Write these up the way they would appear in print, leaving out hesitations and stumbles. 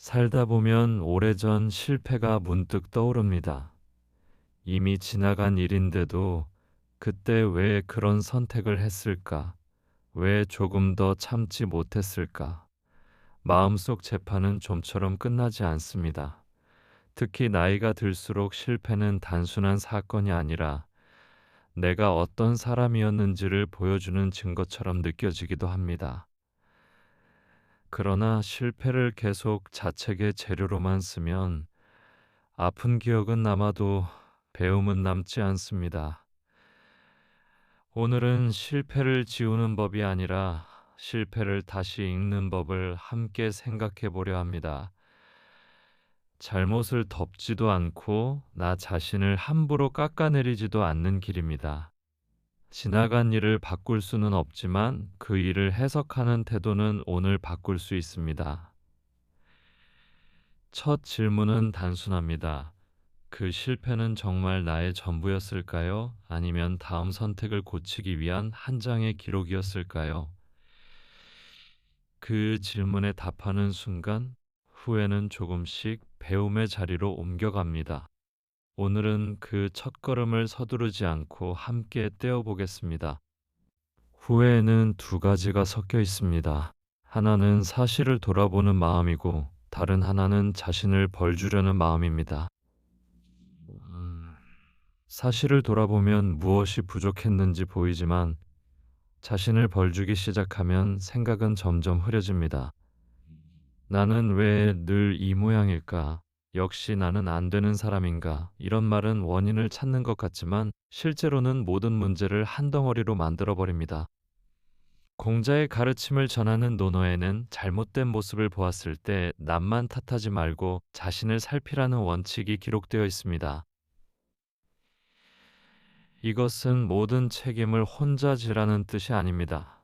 살다 보면 오래전 실패가 문득 떠오릅니다. 이미 지나간 일인데도 그때 왜 그런 선택을 했을까? 왜 조금 더 참지 못했을까? 마음속 재판은 좀처럼 끝나지 않습니다. 특히 나이가 들수록 실패는 단순한 사건이 아니라 내가 어떤 사람이었는지를 보여주는 증거처럼 느껴지기도 합니다. 그러나 실패를 계속 자책의 재료로만 쓰면 아픈 기억은 남아도 배움은 남지 않습니다. 오늘은 실패를 지우는 법이 아니라 실패를 다시 읽는 법을 함께 생각해 보려 합니다. 잘못을 덮지도 않고 나 자신을 함부로 깎아내리지도 않는 길입니다. 지나간 일을 바꿀 수는 없지만 그 일을 해석하는 태도는 오늘 바꿀 수 있습니다. 첫 질문은 단순합니다. 그 실패는 정말 나의 전부였을까요? 아니면 다음 선택을 고치기 위한 한 장의 기록이었을까요? 그 질문에 답하는 순간 후회는 조금씩 배움의 자리로 옮겨갑니다. 오늘은 그 첫걸음을 서두르지 않고 함께 떼어보겠습니다. 후회에는 두 가지가 섞여 있습니다. 하나는 사실을 돌아보는 마음이고 다른 하나는 자신을 벌주려는 마음입니다. 음, 사실을 돌아보면 무엇이 부족했는지 보이지만 자신을 벌주기 시작하면 생각은 점점 흐려집니다. 나는 왜 늘 이 모양일까? 역시 나는 안 되는 사람인가? 이런 말은 원인을 찾는 것 같지만 실제로는 모든 문제를 한 덩어리로 만들어버립니다. 공자의 가르침을 전하는 논어에는 잘못된 모습을 보았을 때 남만 탓하지 말고 자신을 살피라는 원칙이 기록되어 있습니다. 이것은 모든 책임을 혼자 지라는 뜻이 아닙니다.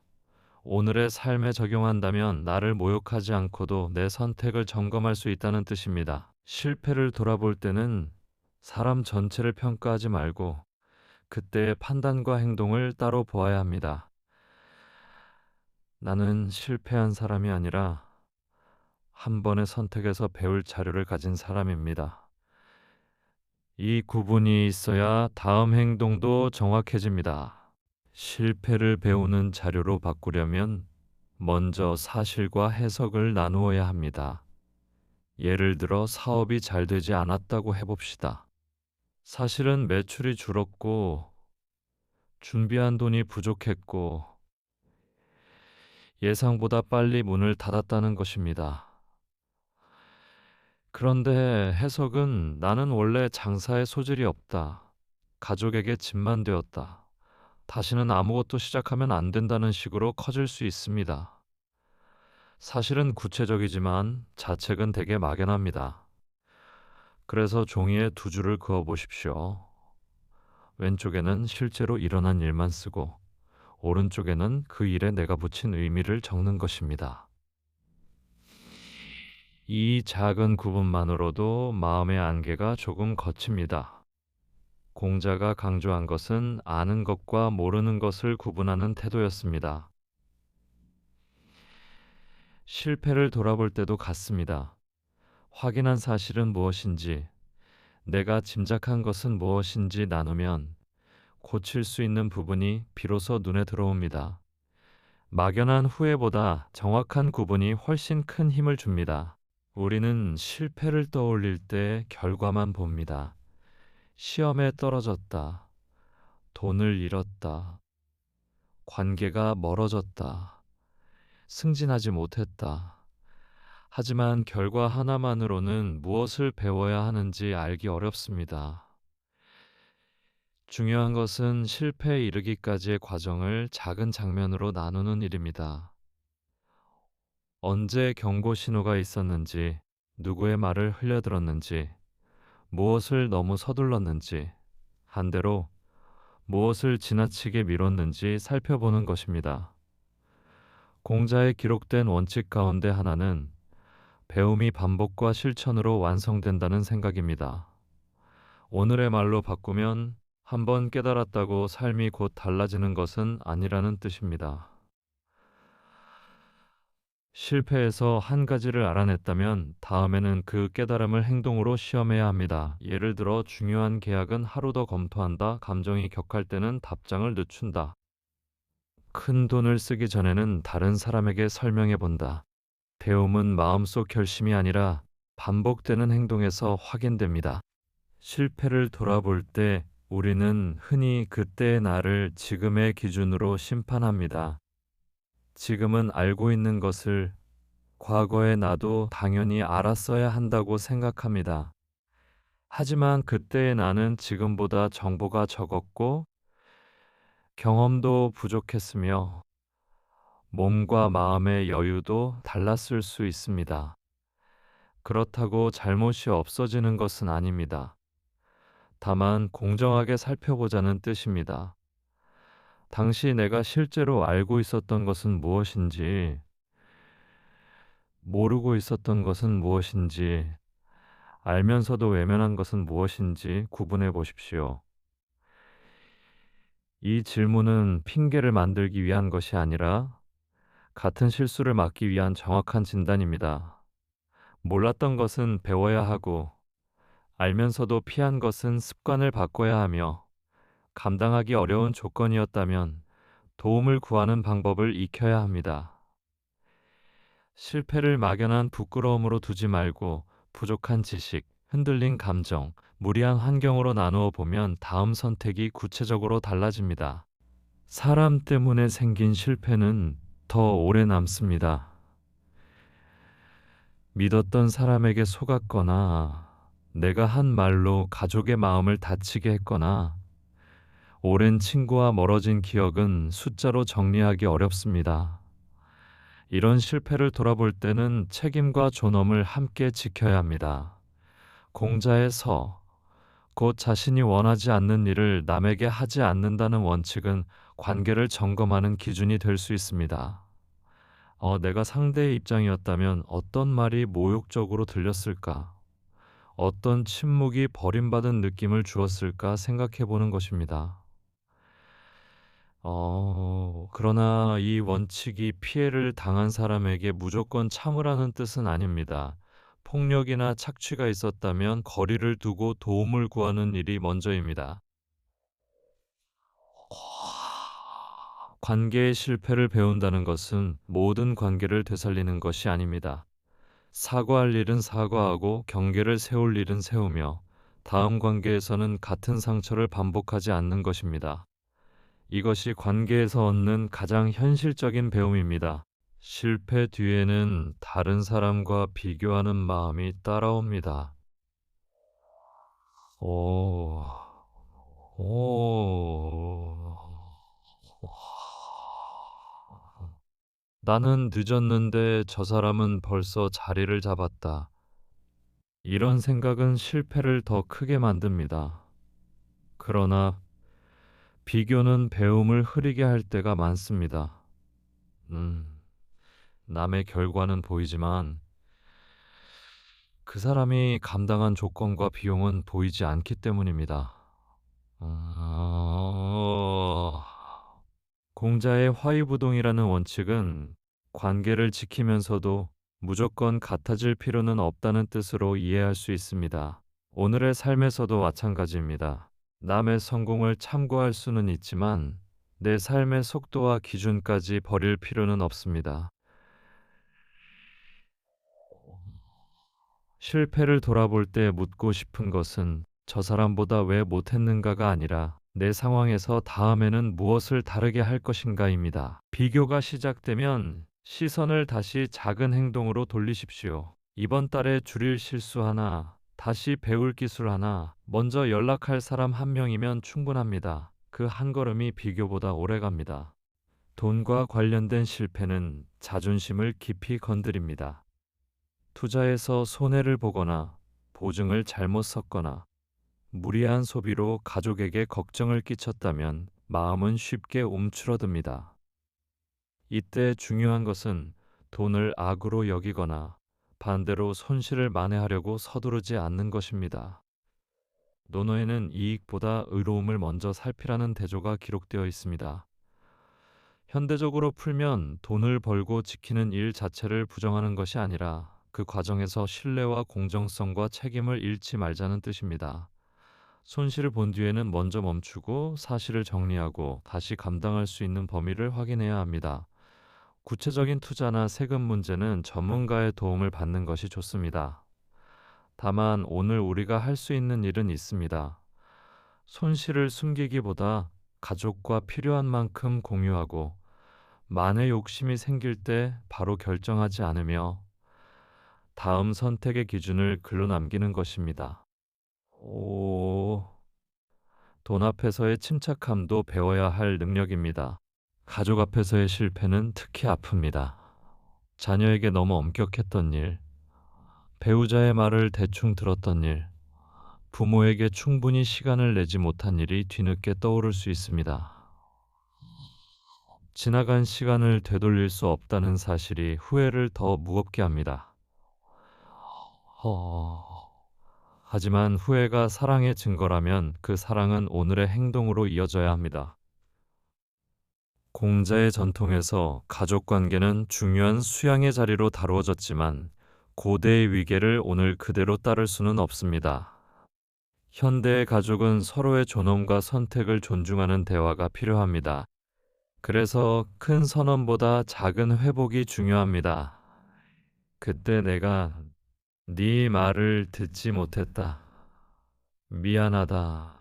오늘의 삶에 적용한다면 나를 모욕하지 않고도 내 선택을 점검할 수 있다는 뜻입니다. 실패를 돌아볼 때는 사람 전체를 평가하지 말고 그때의 판단과 행동을 따로 보아야 합니다. 나는 실패한 사람이 아니라 한 번의 선택에서 배울 자료를 가진 사람입니다. 이 구분이 있어야 다음 행동도 정확해집니다. 실패를 배우는 자료로 바꾸려면 먼저 사실과 해석을 나누어야 합니다. 예를 들어 사업이 잘 되지 않았다고 해봅시다. 사실은 매출이 줄었고 준비한 돈이 부족했고 예상보다 빨리 문을 닫았다는 것입니다. 그런데 해석은 나는 원래 장사에 소질이 없다. 가족에게 집만 되었다. 다시는 아무것도 시작하면 안 된다는 식으로 커질 수 있습니다. 사실은 구체적이지만 자책은 되게 막연합니다. 그래서 종이에 두 줄을 그어 보십시오. 왼쪽에는 실제로 일어난 일만 쓰고 오른쪽에는 그 일에 내가 붙인 의미를 적는 것입니다. 이 작은 구분만으로도 마음의 안개가 조금 걷힙니다. 공자가 강조한 것은 아는 것과 모르는 것을 구분하는 태도였습니다. 실패를 돌아볼 때도 같습니다. 확인한 사실은 무엇인지, 내가 짐작한 것은 무엇인지 나누면 고칠 수 있는 부분이 비로소 눈에 들어옵니다. 막연한 후회보다 정확한 구분이 훨씬 큰 힘을 줍니다. 우리는 실패를 떠올릴 때 결과만 봅니다. 시험에 떨어졌다. 돈을 잃었다. 관계가 멀어졌다. 승진하지 못했다. 하지만 결과 하나만으로는 무엇을 배워야 하는지 알기 어렵습니다. 중요한 것은 실패에 이르기까지의 과정을 작은 장면으로 나누는 일입니다. 언제 경고 신호가 있었는지, 누구의 말을 흘려들었는지, 무엇을 너무 서둘렀는지, 반대로 무엇을 지나치게 미뤘는지 살펴보는 것입니다. 공자에 기록된 원칙 가운데 하나는 배움이 반복과 실천으로 완성된다는 생각입니다. 오늘의 말로 바꾸면 한번 깨달았다고 삶이 곧 달라지는 것은 아니라는 뜻입니다. 실패해서 한 가지를 알아냈다면 다음에는 그 깨달음을 행동으로 시험해야 합니다. 예를 들어 중요한 계약은 하루 더 검토한다. 감정이 격할 때는 답장을 늦춘다. 큰 돈을 쓰기 전에는 다른 사람에게 설명해 본다. 배움은 마음속 결심이 아니라 반복되는 행동에서 확인됩니다. 실패를 돌아볼 때 우리는 흔히 그때의 나를 지금의 기준으로 심판합니다. 지금은 알고 있는 것을 과거의 나도 당연히 알았어야 한다고 생각합니다. 하지만 그때의 나는 지금보다 정보가 적었고 경험도 부족했으며 몸과 마음의 여유도 달랐을 수 있습니다. 그렇다고 잘못이 없어지는 것은 아닙니다. 다만 공정하게 살펴보자는 뜻입니다. 당시 내가 실제로 알고 있었던 것은 무엇인지, 모르고 있었던 것은 무엇인지, 알면서도 외면한 것은 무엇인지 구분해 보십시오. 이 질문은 핑계를 만들기 위한 것이 아니라 같은 실수를 막기 위한 정확한 진단입니다. 몰랐던 것은 배워야 하고, 알면서도 피한 것은 습관을 바꿔야 하며, 감당하기 어려운 조건이었다면 도움을 구하는 방법을 익혀야 합니다. 실패를 막연한 부끄러움으로 두지 말고 부족한 지식, 흔들린 감정, 무리한 환경으로 나누어 보면 다음 선택이 구체적으로 달라집니다. 사람 때문에 생긴 실패는 더 오래 남습니다. 믿었던 사람에게 속았거나 내가 한 말로 가족의 마음을 다치게 했거나 오랜 친구와 멀어진 기억은 숫자로 정리하기 어렵습니다. 이런 실패를 돌아볼 때는 책임과 존엄을 함께 지켜야 합니다. 공자의 서, 곧 자신이 원하지 않는 일을 남에게 하지 않는다는 원칙은 관계를 점검하는 기준이 될 수 있습니다. 내가 상대의 입장이었다면 어떤 말이 모욕적으로 들렸을까? 어떤 침묵이 버림받은 느낌을 주었을까 생각해 보는 것입니다. 그러나 이 원칙이 피해를 당한 사람에게 무조건 참으라는 뜻은 아닙니다. 폭력이나 착취가 있었다면 거리를 두고 도움을 구하는 일이 먼저입니다. 관계의 실패를 배운다는 것은 모든 관계를 되살리는 것이 아닙니다. 사과할 일은 사과하고 경계를 세울 일은 세우며 다음 관계에서는 같은 상처를 반복하지 않는 것입니다. 이것이 관계에서 얻는 가장 현실적인 배움입니다. 실패 뒤에는 다른 사람과 비교하는 마음이 따라옵니다. 오, 오, 나는 늦었는데 저 사람은 벌써 자리를 잡았다. 이런 생각은 실패를 더 크게 만듭니다. 그러나 비교는 배움을 흐리게 할 때가 많습니다. 남의 결과는 보이지만 그 사람이 감당한 조건과 비용은 보이지 않기 때문입니다. 아, 공자의 화이부동이라는 원칙은 관계를 지키면서도 무조건 같아질 필요는 없다는 뜻으로 이해할 수 있습니다. 오늘의 삶에서도 마찬가지입니다. 남의 성공을 참고할 수는 있지만 내 삶의 속도와 기준까지 버릴 필요는 없습니다. 실패를 돌아볼 때 묻고 싶은 것은 저 사람보다 왜 못했는가가 아니라 내 상황에서 다음에는 무엇을 다르게 할 것인가입니다. 비교가 시작되면 시선을 다시 작은 행동으로 돌리십시오. 이번 달에 줄일 실수 하나, 다시 배울 기술 하나, 먼저 연락할 사람 한 명이면 충분합니다. 그 한 걸음이 비교보다 오래 갑니다. 돈과 관련된 실패는 자존심을 깊이 건드립니다. 투자에서 손해를 보거나 보증을 잘못 섰거나 무리한 소비로 가족에게 걱정을 끼쳤다면 마음은 쉽게 움츠러듭니다. 이때 중요한 것은 돈을 악으로 여기거나 반대로 손실을 만회하려고 서두르지 않는 것입니다. 논어에는 이익보다 의로움을 먼저 살피라는 대조가 기록되어 있습니다. 현대적으로 풀면 돈을 벌고 지키는 일 자체를 부정하는 것이 아니라 그 과정에서 신뢰와 공정성과 책임을 잃지 말자는 뜻입니다. 손실을 본 뒤에는 먼저 멈추고 사실을 정리하고 다시 감당할 수 있는 범위를 확인해야 합니다. 구체적인 투자나 세금 문제는 전문가의 도움을 받는 것이 좋습니다. 다만 오늘 우리가 할 수 있는 일은 있습니다. 손실을 숨기기보다 가족과 필요한 만큼 공유하고 만에 욕심이 생길 때 바로 결정하지 않으며 다음 선택의 기준을 글로 남기는 것입니다. 오, 돈 앞에서의 침착함도 배워야 할 능력입니다. 가족 앞에서의 실패는 특히 아픕니다. 자녀에게 너무 엄격했던 일, 배우자의 말을 대충 들었던 일, 부모에게 충분히 시간을 내지 못한 일이 뒤늦게 떠오를 수 있습니다. 지나간 시간을 되돌릴 수 없다는 사실이 후회를 더 무겁게 합니다. 하지만 후회가 사랑의 증거라면 그 사랑은 오늘의 행동으로 이어져야 합니다. 공자의 전통에서 가족 관계는 중요한 수양의 자리로 다루어졌지만 고대의 위계를 오늘 그대로 따를 수는 없습니다. 현대의 가족은 서로의 존엄과 선택을 존중하는 대화가 필요합니다. 그래서 큰 선언보다 작은 회복이 중요합니다. 그때 내가 네 말을 듣지 못했다. 미안하다.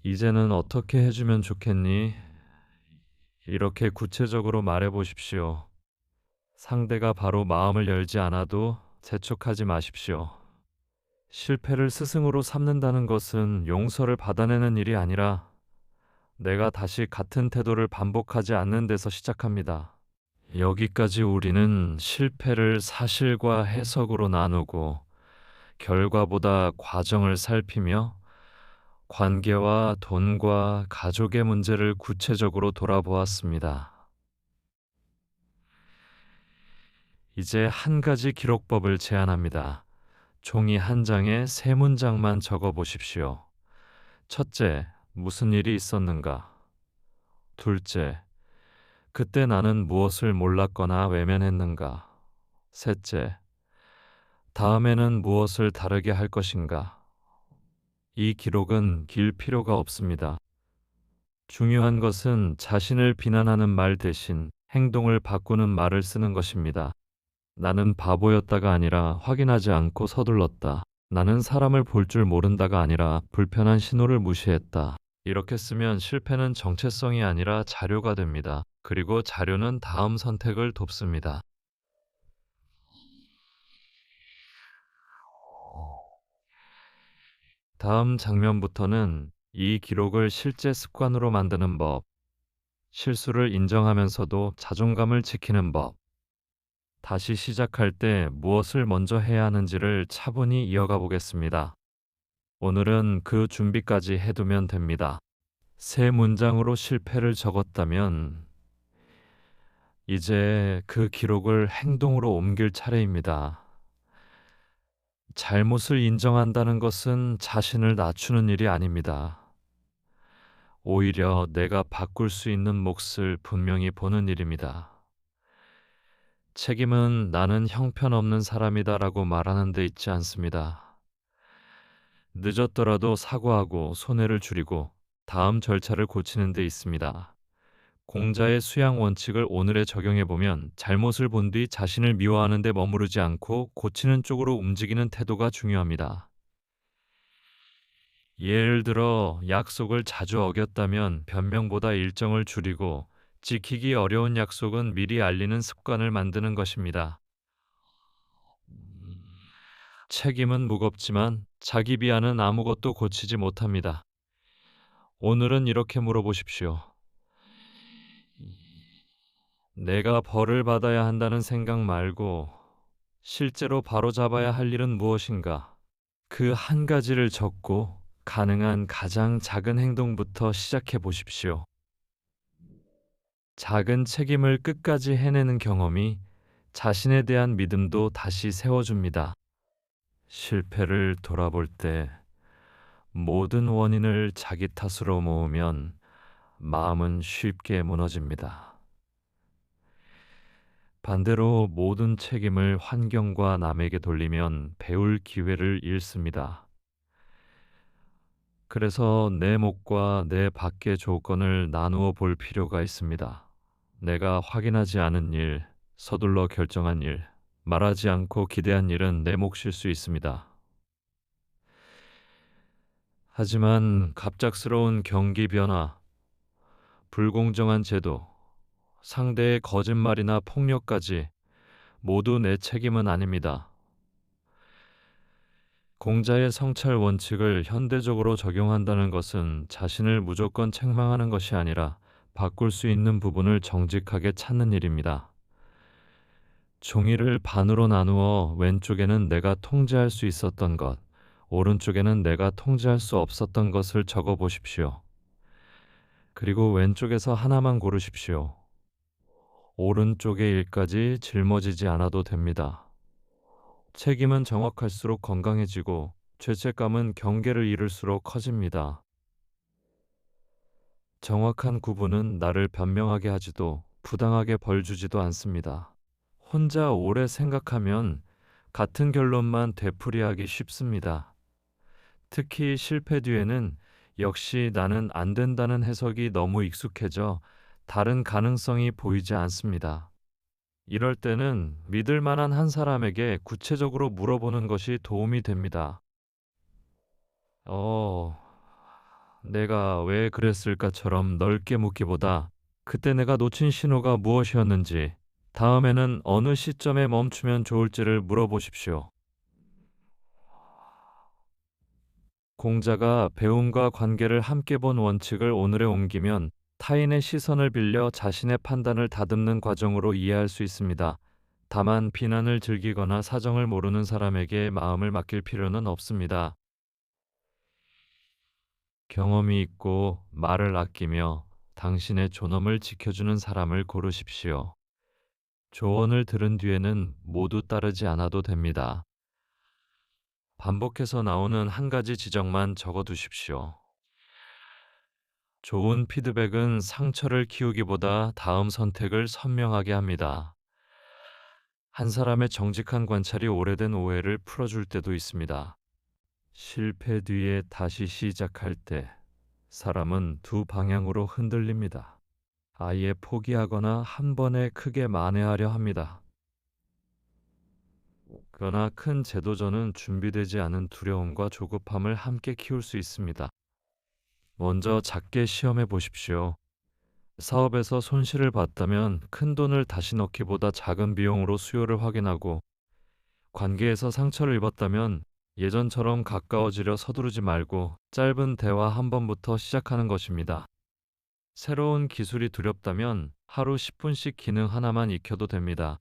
이제는 어떻게 해주면 좋겠니? 이렇게 구체적으로 말해 보십시오. 상대가 바로 마음을 열지 않아도 재촉하지 마십시오. 실패를 스승으로 삼는다는 것은 용서를 받아내는 일이 아니라 내가 다시 같은 태도를 반복하지 않는 데서 시작합니다. 여기까지 우리는 실패를 사실과 해석으로 나누고 결과보다 과정을 살피며 관계와 돈과 가족의 문제를 구체적으로 돌아보았습니다. 이제 한 가지 기록법을 제안합니다. 종이 한 장에 세 문장만 적어 보십시오. 첫째, 무슨 일이 있었는가? 둘째, 그때 나는 무엇을 몰랐거나 외면했는가? 셋째, 다음에는 무엇을 다르게 할 것인가? 이 기록은 길 필요가 없습니다. 중요한 것은 자신을 비난하는 말 대신 행동을 바꾸는 말을 쓰는 것입니다. 나는 바보였다가 아니라 확인하지 않고 서둘렀다. 나는 사람을 볼 줄 모른다가 아니라 불편한 신호를 무시했다. 이렇게 쓰면 실패는 정체성이 아니라 자료가 됩니다. 그리고 자료는 다음 선택을 돕습니다. 다음 장면부터는 이 기록을 실제 습관으로 만드는 법, 실수를 인정하면서도 자존감을 지키는 법, 다시 시작할 때 무엇을 먼저 해야 하는지를 차분히 이어가 보겠습니다. 오늘은 그 준비까지 해두면 됩니다. 세 문장으로 실패를 적었다면 이제 그 기록을 행동으로 옮길 차례입니다. 잘못을 인정한다는 것은 자신을 낮추는 일이 아닙니다. 오히려 내가 바꿀 수 있는 몫을 분명히 보는 일입니다. 책임은 나는 형편없는 사람이다라고 말하는 데 있지 않습니다. 늦었더라도 사과하고 손해를 줄이고 다음 절차를 고치는 데 있습니다. 공자의 수양 원칙을 오늘에 적용해보면 잘못을 본 뒤 자신을 미워하는 데 머무르지 않고 고치는 쪽으로 움직이는 태도가 중요합니다. 예를 들어 약속을 자주 어겼다면 변명보다 일정을 줄이고 지키기 어려운 약속은 미리 알리는 습관을 만드는 것입니다. 책임은 무겁지만 자기 비하는 아무것도 고치지 못합니다. 오늘은 이렇게 물어보십시오. 내가 벌을 받아야 한다는 생각 말고 실제로 바로잡아야 할 일은 무엇인가? 그 한 가지를 적고 가능한 가장 작은 행동부터 시작해 보십시오. 작은 책임을 끝까지 해내는 경험이 자신에 대한 믿음도 다시 세워줍니다. 실패를 돌아볼 때 모든 원인을 자기 탓으로 모으면 마음은 쉽게 무너집니다. 반대로 모든 책임을 환경과 남에게 돌리면 배울 기회를 잃습니다. 그래서 내 몫과 내 밖의 조건을 나누어 볼 필요가 있습니다. 내가 확인하지 않은 일, 서둘러 결정한 일, 말하지 않고 기대한 일은 내 몫일 수 있습니다. 하지만 갑작스러운 경기 변화, 불공정한 제도, 상대의 거짓말이나 폭력까지 모두 내 책임은 아닙니다. 공자의 성찰 원칙을 현대적으로 적용한다는 것은 자신을 무조건 책망하는 것이 아니라 바꿀 수 있는 부분을 정직하게 찾는 일입니다. 종이를 반으로 나누어 왼쪽에는 내가 통제할 수 있었던 것, 오른쪽에는 내가 통제할 수 없었던 것을 적어 보십시오. 그리고 왼쪽에서 하나만 고르십시오. 오른쪽의 일까지 짊어지지 않아도 됩니다. 책임은 정확할수록 건강해지고 죄책감은 경계를 잃을수록 커집니다. 정확한 구분은 나를 변명하게 하지도 부당하게 벌 주지도 않습니다. 혼자 오래 생각하면 같은 결론만 되풀이하기 쉽습니다. 특히 실패 뒤에는 역시 나는 안 된다는 해석이 너무 익숙해져 다른 가능성이 보이지 않습니다. 이럴 때는 믿을 만한 한 사람에게 구체적으로 물어보는 것이 도움이 됩니다. 어, 내가 왜 그랬을까처럼 넓게 묻기보다 그때 내가 놓친 신호가 무엇이었는지, 다음에는 어느 시점에 멈추면 좋을지를 물어보십시오. 공자가 배움과 관계를 함께 본 원칙을 오늘에 옮기면 타인의 시선을 빌려 자신의 판단을 다듬는 과정으로 이해할 수 있습니다. 다만 비난을 즐기거나 사정을 모르는 사람에게 마음을 맡길 필요는 없습니다. 경험이 있고 말을 아끼며 당신의 존엄을 지켜주는 사람을 고르십시오. 조언을 들은 뒤에는 모두 따르지 않아도 됩니다. 반복해서 나오는 한 가지 지적만 적어두십시오. 좋은 피드백은 상처를 키우기보다 다음 선택을 선명하게 합니다. 한 사람의 정직한 관찰이 오래된 오해를 풀어줄 때도 있습니다. 실패 뒤에 다시 시작할 때 사람은 두 방향으로 흔들립니다. 아예 포기하거나 한 번에 크게 만회하려 합니다. 그러나 큰 재도전은 준비되지 않은 두려움과 조급함을 함께 키울 수 있습니다. 먼저 작게 시험해 보십시오. 사업에서 손실을 봤다면 큰 돈을 다시 넣기보다 작은 비용으로 수요를 확인하고, 관계에서 상처를 입었다면 예전처럼 가까워지려 서두르지 말고 짧은 대화 한 번부터 시작하는 것입니다. 새로운 기술이 두렵다면 하루 10분씩 기능 하나만 익혀도 됩니다.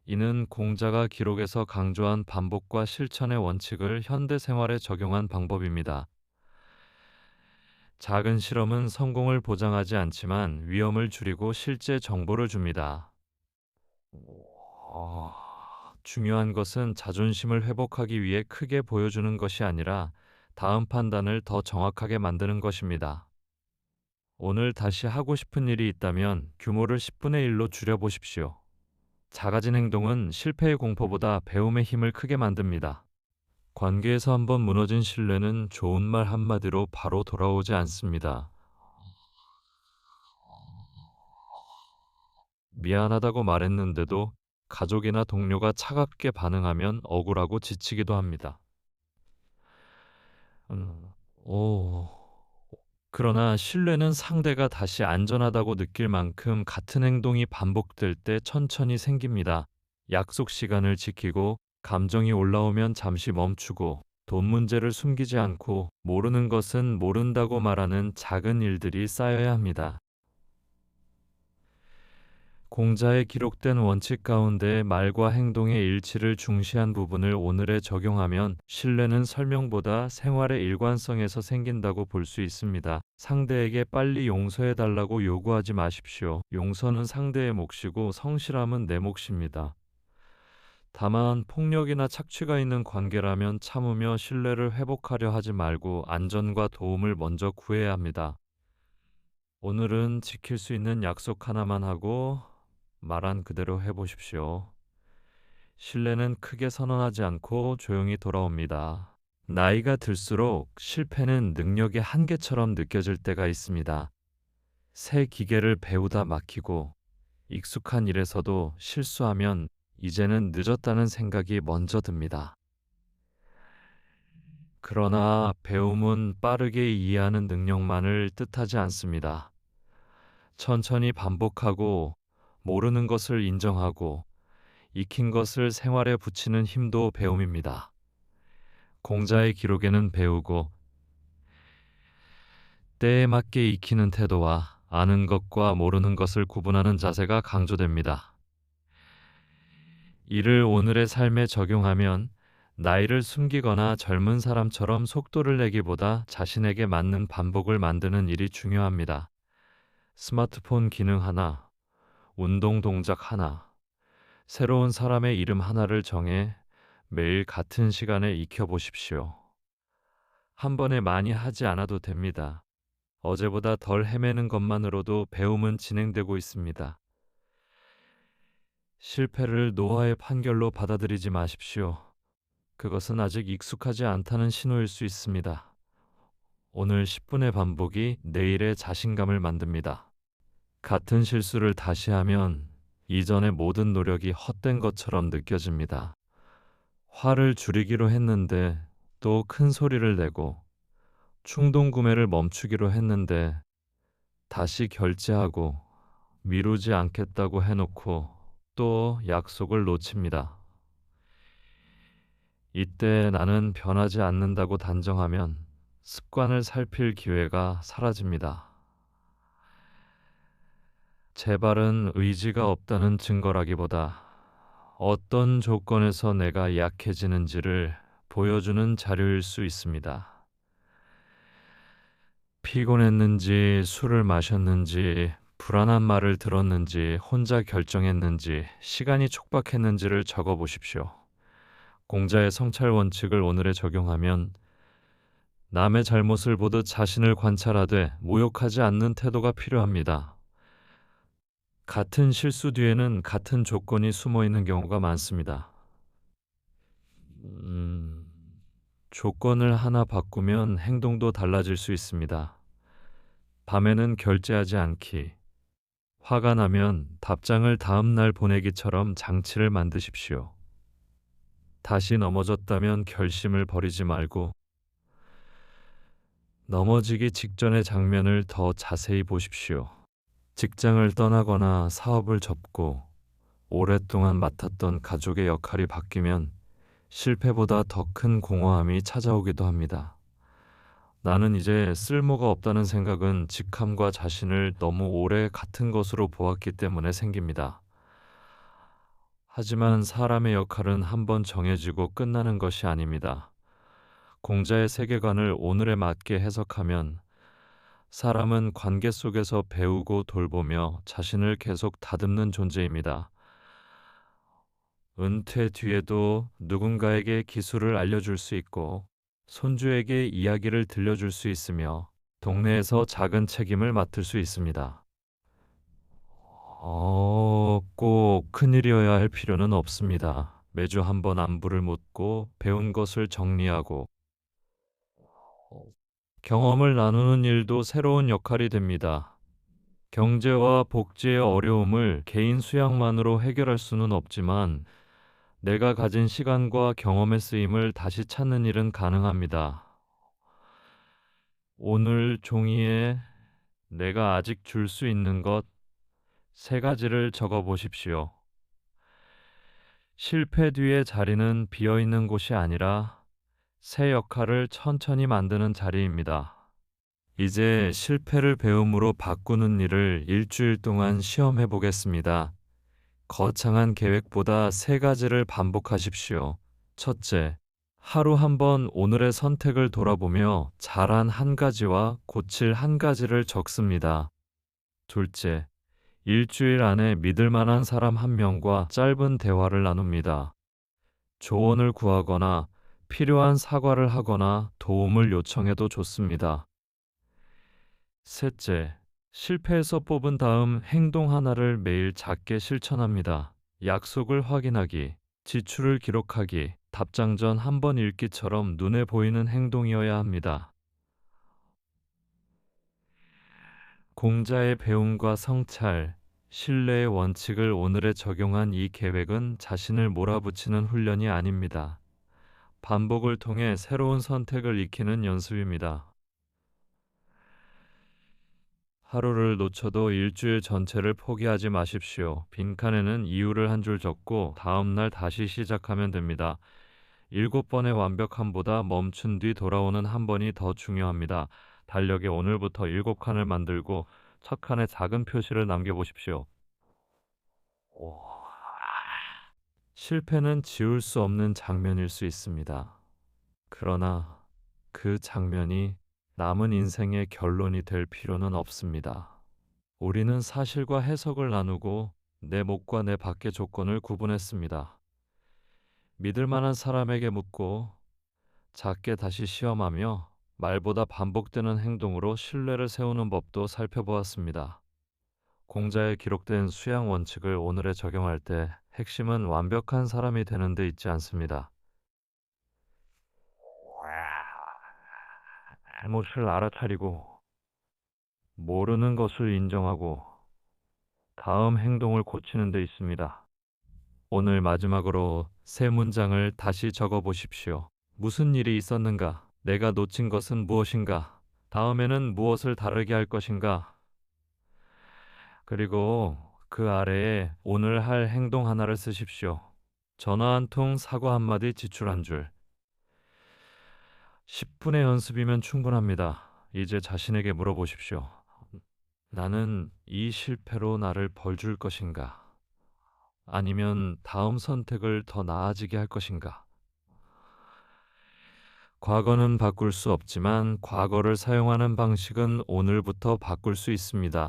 이는 공자가 기록에서 강조한 반복과 실천의 원칙을 현대 생활에 적용한 방법입니다. 작은 실험은 성공을 보장하지 않지만 위험을 줄이고 실제 정보를 줍니다. 어, 중요한 것은 자존심을 회복하기 위해 크게 보여주는 것이 아니라 다음 판단을 더 정확하게 만드는 것입니다. 오늘 다시 하고 싶은 일이 있다면 규모를 10분의 1로 줄여보십시오. 작아진 행동은 실패의 공포보다 배움의 힘을 크게 만듭니다. 관계에서 한번 무너진 신뢰는 좋은 말 한마디로 바로 돌아오지 않습니다. 미안하다고 말했는데도 가족이나 동료가 차갑게 반응하면 억울하고 지치기도 합니다. 음, 오. 그러나 신뢰는 상대가 다시 안전하다고 느낄 만큼 같은 행동이 반복될 때 천천히 생깁니다. 약속 시간을 지키고 감정이 올라오면 잠시 멈추고 돈 문제를 숨기지 않고 모르는 것은 모른다고 말하는 작은 일들이 쌓여야 합니다. 공자에 기록된 원칙 가운데 말과 행동의 일치를 중시한 부분을 오늘에 적용하면 신뢰는 설명보다 생활의 일관성에서 생긴다고 볼 수 있습니다. 상대에게 빨리 용서해 달라고 요구하지 마십시오. 용서는 상대의 몫이고 성실함은 내 몫입니다. 다만 폭력이나 착취가 있는 관계라면 참으며 신뢰를 회복하려 하지 말고 안전과 도움을 먼저 구해야 합니다. 오늘은 지킬 수 있는 약속 하나만 하고 말한 그대로 해보십시오. 신뢰는 크게 선언하지 않고 조용히 돌아옵니다. 나이가 들수록 실패는 능력의 한계처럼 느껴질 때가 있습니다. 새 기계를 배우다 막히고 익숙한 일에서도 실수하면 이제는 늦었다는 생각이 먼저 듭니다. 그러나 배움은 빠르게 이해하는 능력만을 뜻하지 않습니다. 천천히 반복하고 모르는 것을 인정하고 익힌 것을 생활에 붙이는 힘도 배움입니다. 공자의 기록에는 배우고 때에 맞게 익히는 태도와 아는 것과 모르는 것을 구분하는 자세가 강조됩니다. 이를 오늘의 삶에 적용하면 나이를 숨기거나 젊은 사람처럼 속도를 내기보다 자신에게 맞는 반복을 만드는 일이 중요합니다. 스마트폰 기능 하나, 운동 동작 하나, 새로운 사람의 이름 하나를 정해 매일 같은 시간에 익혀보십시오. 한 번에 많이 하지 않아도 됩니다. 어제보다 덜 헤매는 것만으로도 배움은 진행되고 있습니다. 실패를 노화의 판결로 받아들이지 마십시오. 그것은 아직 익숙하지 않다는 신호일 수 있습니다. 오늘 10분의 반복이 내일의 자신감을 만듭니다. 같은 실수를 다시 하면 이전의 모든 노력이 헛된 것처럼 느껴집니다. 화를 줄이기로 했는데 또 큰 소리를 내고 충동 구매를 멈추기로 했는데 다시 결제하고 미루지 않겠다고 해놓고 또 약속을 놓칩니다. 이때 나는 변하지 않는다고 단정하면 습관을 살필 기회가 사라집니다. 재발은 의지가 없다는 증거라기보다 어떤 조건에서 내가 약해지는지를 보여주는 자료일 수 있습니다. 피곤했는지, 술을 마셨는지, 불안한 말을 들었는지, 혼자 결정했는지, 시간이 촉박했는지를 적어 보십시오. 공자의 성찰 원칙을 오늘에 적용하면 남의 잘못을 보듯 자신을 관찰하되 모욕하지 않는 태도가 필요합니다. 같은 실수 뒤에는 같은 조건이 숨어 있는 경우가 많습니다. 조건을 하나 바꾸면 행동도 달라질 수 있습니다. 밤에는 결제하지 않기, 화가 나면 답장을 다음 날 보내기처럼 장치를 만드십시오. 다시 넘어졌다면 결심을 버리지 말고 넘어지기 직전의 장면을 더 자세히 보십시오. 직장을 떠나거나 사업을 접고 오랫동안 맡았던 가족의 역할이 바뀌면 실패보다 더 큰 공허함이 찾아오기도 합니다. 나는 이제 쓸모가 없다는 생각은 직함과 자신을 너무 오래 같은 것으로 보았기 때문에 생깁니다. 하지만 사람의 역할은 한번 정해지고 끝나는 것이 아닙니다. 공자의 세계관을 오늘에 맞게 해석하면 사람은 관계 속에서 배우고 돌보며 자신을 계속 다듬는 존재입니다. 은퇴 뒤에도 누군가에게 기술을 알려줄 수 있고 손주에게 이야기를 들려줄 수 있으며 동네에서 작은 책임을 맡을 수 있습니다. 꼭 큰일이어야 할 필요는 없습니다. 매주 한 번 안부를 묻고 배운 것을 정리하고 경험을 나누는 일도 새로운 역할이 됩니다. 경제와 복지의 어려움을 개인 수양만으로 해결할 수는 없지만 내가 가진 시간과 경험의 쓰임을 다시 찾는 일은 가능합니다. 오늘 종이에 내가 아직 줄 수 있는 것 세 가지를 적어 보십시오. 실패 뒤의 자리는 비어 있는 곳이 아니라 새 역할을 천천히 만드는 자리입니다. 이제 실패를 배움으로 바꾸는 일을 일주일 동안 시험해 보겠습니다. 거창한 계획보다 세 가지를 반복하십시오. 첫째, 하루 한 번 오늘의 선택을 돌아보며 잘한 한 가지와 고칠 한 가지를 적습니다. 둘째, 일주일 안에 믿을 만한 사람 한 명과 짧은 대화를 나눕니다. 조언을 구하거나 필요한 사과를 하거나 도움을 요청해도 좋습니다. 셋째, 실패해서 뽑은 다음 행동 하나를 매일 작게 실천합니다. 약속을 확인하기, 지출을 기록하기, 답장 전 한 번 읽기처럼 눈에 보이는 행동이어야 합니다. 공자의 배움과 성찰, 신뢰의 원칙을 오늘에 적용한 이 계획은 자신을 몰아붙이는 훈련이 아닙니다. 반복을 통해 새로운 선택을 익히는 연습입니다. 하루를 놓쳐도 일주일 전체를 포기하지 마십시오. 빈칸에는 이유를 한 줄 적고 다음날 다시 시작하면 됩니다. 7번의 완벽함보다 멈춘 뒤 돌아오는 한 번이 더 중요합니다. 달력에 오늘부터 7칸을 만들고 첫 칸에 작은 표시를 남겨보십시오. 오. 실패는 지울 수 없는 장면일 수 있습니다. 그러나 그 장면이 남은 인생의 결론이 될 필요는 없습니다. 우리는 사실과 해석을 나누고 내 목과 내 밖의 조건을 구분했습니다. 믿을 만한 사람에게 묻고 작게 다시 시험하며 말보다 반복되는 행동으로 신뢰를 세우는 법도 살펴보았습니다. 공자에 기록된 수양 원칙을 오늘에 적용할 때 핵심은 완벽한 사람이 되는 데 있지 않습니다. 잘못을 알아차리고 모르는 것을 인정하고 다음 행동을 고치는 데 있습니다. 오늘 마지막으로 세 문장을 다시 적어 보십시오. 무슨 일이 있었는가? 내가 놓친 것은 무엇인가? 다음에는 무엇을 다르게 할 것인가? 그리고 그 아래에 오늘 할 행동 하나를 쓰십시오. 전화 한 통, 사과 한마디, 지출 한 줄. 10분의 연습이면 충분합니다. 이제 자신에게 물어보십시오. 나는 이 실패로 나를 벌줄 것인가? 아니면 다음 선택을 더 나아지게 할 것인가? 과거는 바꿀 수 없지만 과거를 사용하는 방식은 오늘부터 바꿀 수 있습니다.